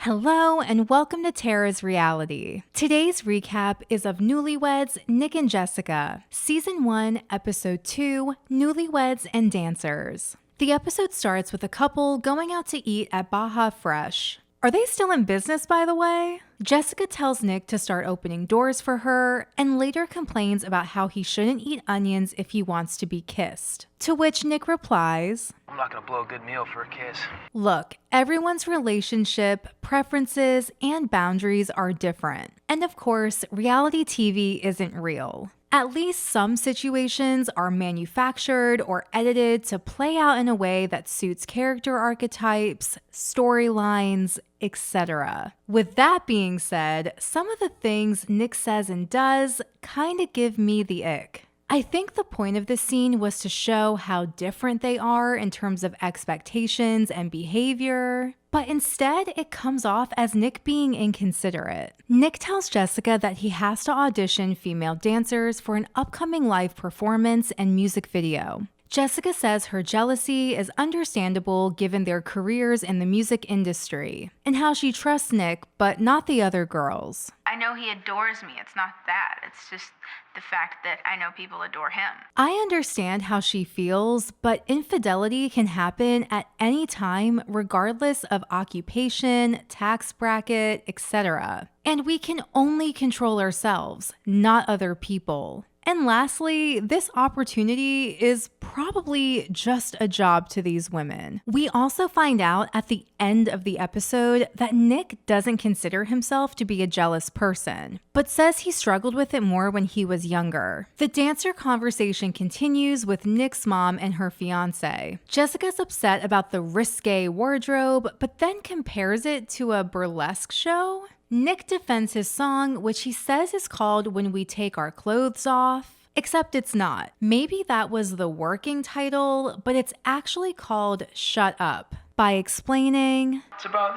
Hello and welcome to Tara's Reality. Today's recap is of Newlyweds, Nick and Jessica, Season 1, Episode 2, Newlyweds and Dancers. The episode starts with a couple going out to eat at Baja Fresh. Are they still in business, by the way? Jessica tells Nick to start opening doors for her and later complains about how he shouldn't eat onions if he wants to be kissed. To which Nick replies, I'm not gonna blow a good meal for a kiss. Look, everyone's relationship, preferences, and boundaries are different. And of course, reality TV isn't real. At least some situations are manufactured or edited to play out in a way that suits character archetypes, storylines, etc. With that being said, some of the things Nick says and does kinda give me the ick. I think the point of this scene was to show how different they are in terms of expectations and behavior, but instead it comes off as Nick being inconsiderate. Nick tells Jessica that he has to audition female dancers for an upcoming live performance and music video. Jessica says her jealousy is understandable given their careers in the music industry, and how she trusts Nick but not the other girls. I know he adores me. It's not that. It's just the fact that I know people adore him. I understand how she feels, but infidelity can happen at any time regardless of occupation, tax bracket, etc. And we can only control ourselves, not other people. And lastly, this opportunity is probably just a job to these women. We also find out at the end of the episode that Nick doesn't consider himself to be a jealous person, but says he struggled with it more when he was younger. The dancer conversation continues with Nick's mom and her fiance. Jessica's upset about the risque wardrobe, but then compares it to a burlesque show. Nick defends his song, which he says is called When We Take Our Clothes Off, except it's not. Maybe that was the working title, but it's actually called Shut Up, by explaining It's about,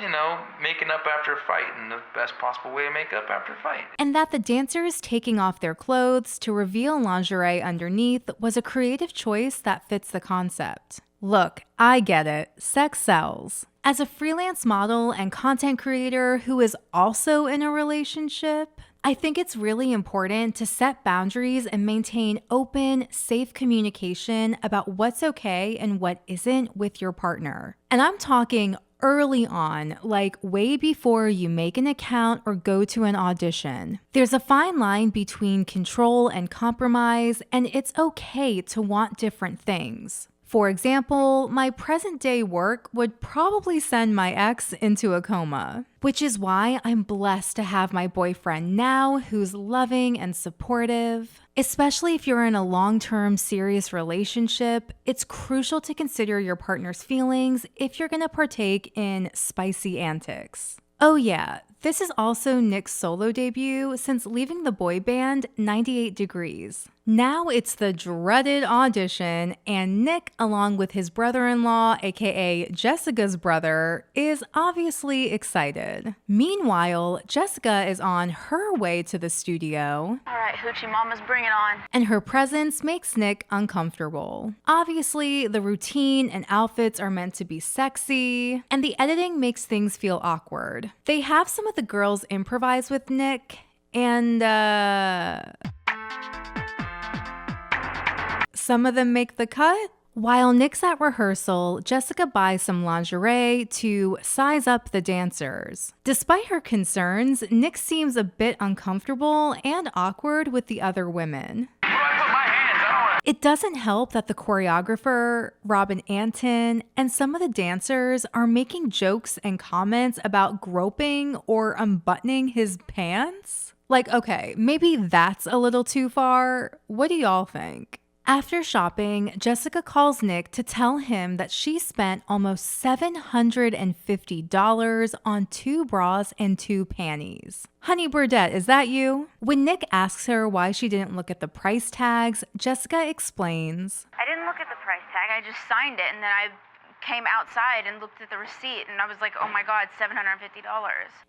making up after a fight and the best possible way to make up after a fight. and that the dancers taking off their clothes to reveal lingerie underneath was a creative choice that fits the concept. Look, I get it. Sex sells. As a freelance model and content creator who is also in a relationship, I think it's really important to set boundaries and maintain open, safe communication about what's okay and what isn't with your partner. And I'm talking early on, like way before you make an account or go to an audition. There's a fine line between control and compromise, and it's okay to want different things. For example, my present day work would probably send my ex into a coma, which is why I'm blessed to have my boyfriend now who's loving and supportive. Especially if you're in a long-term serious relationship, it's crucial to consider your partner's feelings if you're gonna partake in spicy antics. Oh yeah, this is also Nick's solo debut since leaving the boy band 98 Degrees. Now it's the dreaded audition, and Nick, along with his brother-in-law, aka Jessica's brother, is obviously excited. Meanwhile, Jessica is on her way to the studio. All right, Hoochie Mamas, bring it on. And her presence makes Nick uncomfortable. Obviously, the routine and outfits are meant to be sexy, and the editing makes things feel awkward. They have some of the girls improvise with Nick, and some of them make the cut. While Nick's at rehearsal, Jessica buys some lingerie to size up the dancers. Despite her concerns, Nick seems a bit uncomfortable and awkward with the other women. Where do I put my hands? I don't wanna... It doesn't help that the choreographer, Robin Anton, and some of the dancers are making jokes and comments about groping or unbuttoning his pants. Like, okay, maybe that's a little too far. What do y'all think? After shopping, Jessica calls Nick to tell him that she spent almost $750 on 2 bras and 2 panties. Honey Burdette, is that you? When Nick asks her why she didn't look at the price tags, Jessica explains, I didn't look at the price tag. I just signed it, and then I came outside and looked at the receipt, and I was like, oh my God, $750.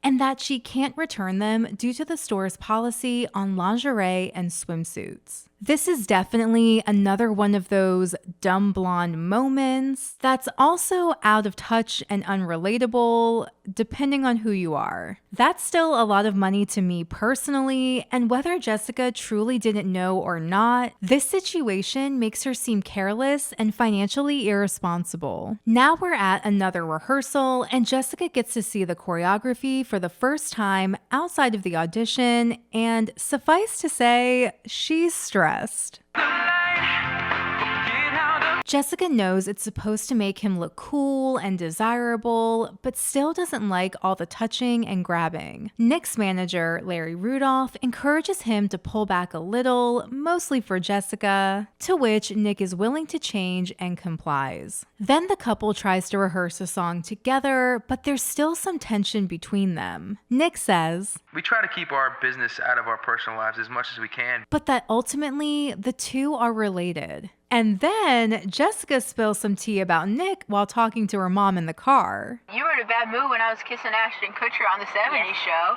and that she can't return them due to the store's policy on lingerie and swimsuits. This is definitely another one of those dumb blonde moments that's also out of touch and unrelatable, depending on who you are. That's still a lot of money to me personally, and whether Jessica truly didn't know or not, this situation makes her seem careless and financially irresponsible. Now we're at another rehearsal, and Jessica gets to see the choreography for the first time outside of the audition, and suffice to say, she's stressed. Jessica knows it's supposed to make him look cool and desirable, but still doesn't like all the touching and grabbing. Nick's manager, Larry Rudolph, encourages him to pull back a little, mostly for Jessica, to which Nick is willing to change and complies. Then the couple tries to rehearse a song together, but there's still some tension between them. Nick says, We try to keep our business out of our personal lives as much as we can. but that ultimately the two are related. And then Jessica spills some tea about Nick while talking to her mom in the car. You were in a bad mood when I was kissing Ashton Kutcher on the 70s show.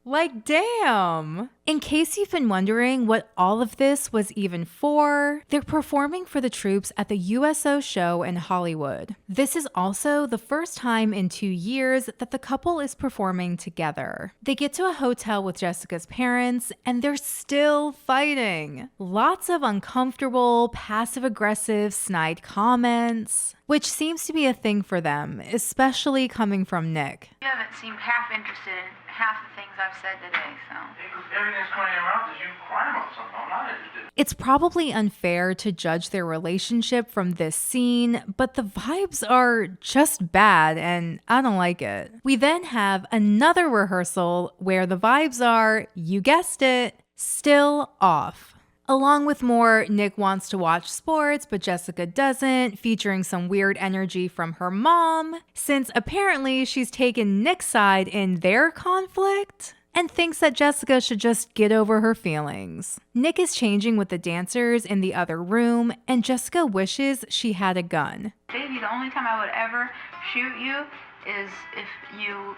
Like, damn. In case you've been wondering what all of this was even for, they're performing for the troops at the USO show in Hollywood. This is also the first time in 2 years that the couple is performing together. They get to a hotel with Jessica's parents, and they're still fighting. Lots of uncomfortable, passive-aggressive, snide comments, which seems to be a thing for them, especially coming from Nick. You haven't seemed half interested in half the things I've said today, so. Everything's coming in your mouth is you crying about something. I'm not interested. It's probably unfair to judge their relationship from this scene, but the vibes are just bad and I don't like it. We then have another rehearsal where the vibes are, you guessed it, still off. Along with more Nick wants to watch sports, but Jessica doesn't, featuring some weird energy from her mom, since apparently she's taken Nick's side in their conflict and thinks that Jessica should just get over her feelings. Nick is changing with the dancers in the other room, and Jessica wishes she had a gun. Baby, the only time I would ever shoot you is if you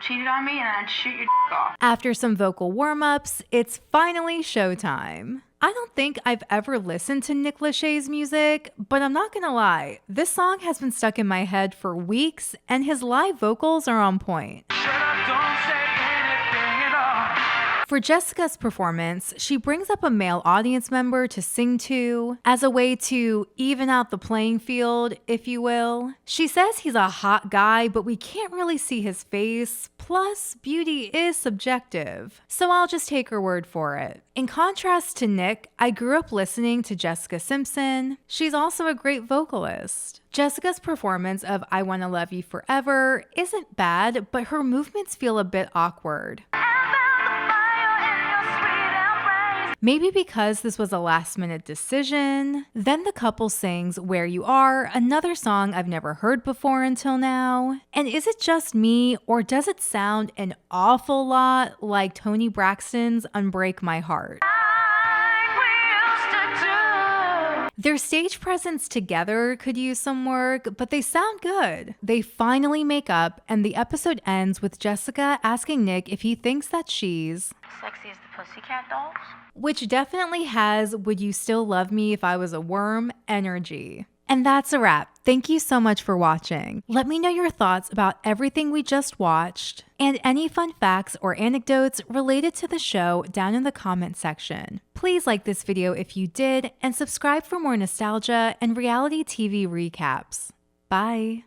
cheated on me and I'd shoot your off. After some vocal warm-ups, it's finally showtime. I don't think I've ever listened to Nick Lachey's music, but I'm not gonna lie, this song has been stuck in my head for weeks, and his live vocals are on point. Shut up, don't say anything at all. For Jessica's performance, she brings up a male audience member to sing to as a way to even out the playing field, if you will. She says he's a hot guy, but we can't really see his face. Plus, beauty is subjective, so I'll just take her word for it. In contrast to Nick, I grew up listening to Jessica Simpson. She's also a great vocalist. Jessica's performance of I Wanna Love You Forever isn't bad, but her movements feel a bit awkward. Maybe because this was a last-minute decision. Then the couple sings Where You Are, another song I've never heard before until now. And is it just me, or does it sound an awful lot like Toni Braxton's Unbreak My Heart? Their stage presence together could use some work, but they sound good. They finally make up, and the episode ends with Jessica asking Nick if he thinks that she's Sexy as the Pussycat Dolls? which definitely has Would You Still Love Me If I Was a Worm energy. And that's a wrap. Thank you so much for watching. Let me know your thoughts about everything we just watched and any fun facts or anecdotes related to the show down in the comment section. Please like this video if you did and subscribe for more nostalgia and reality TV recaps. Bye.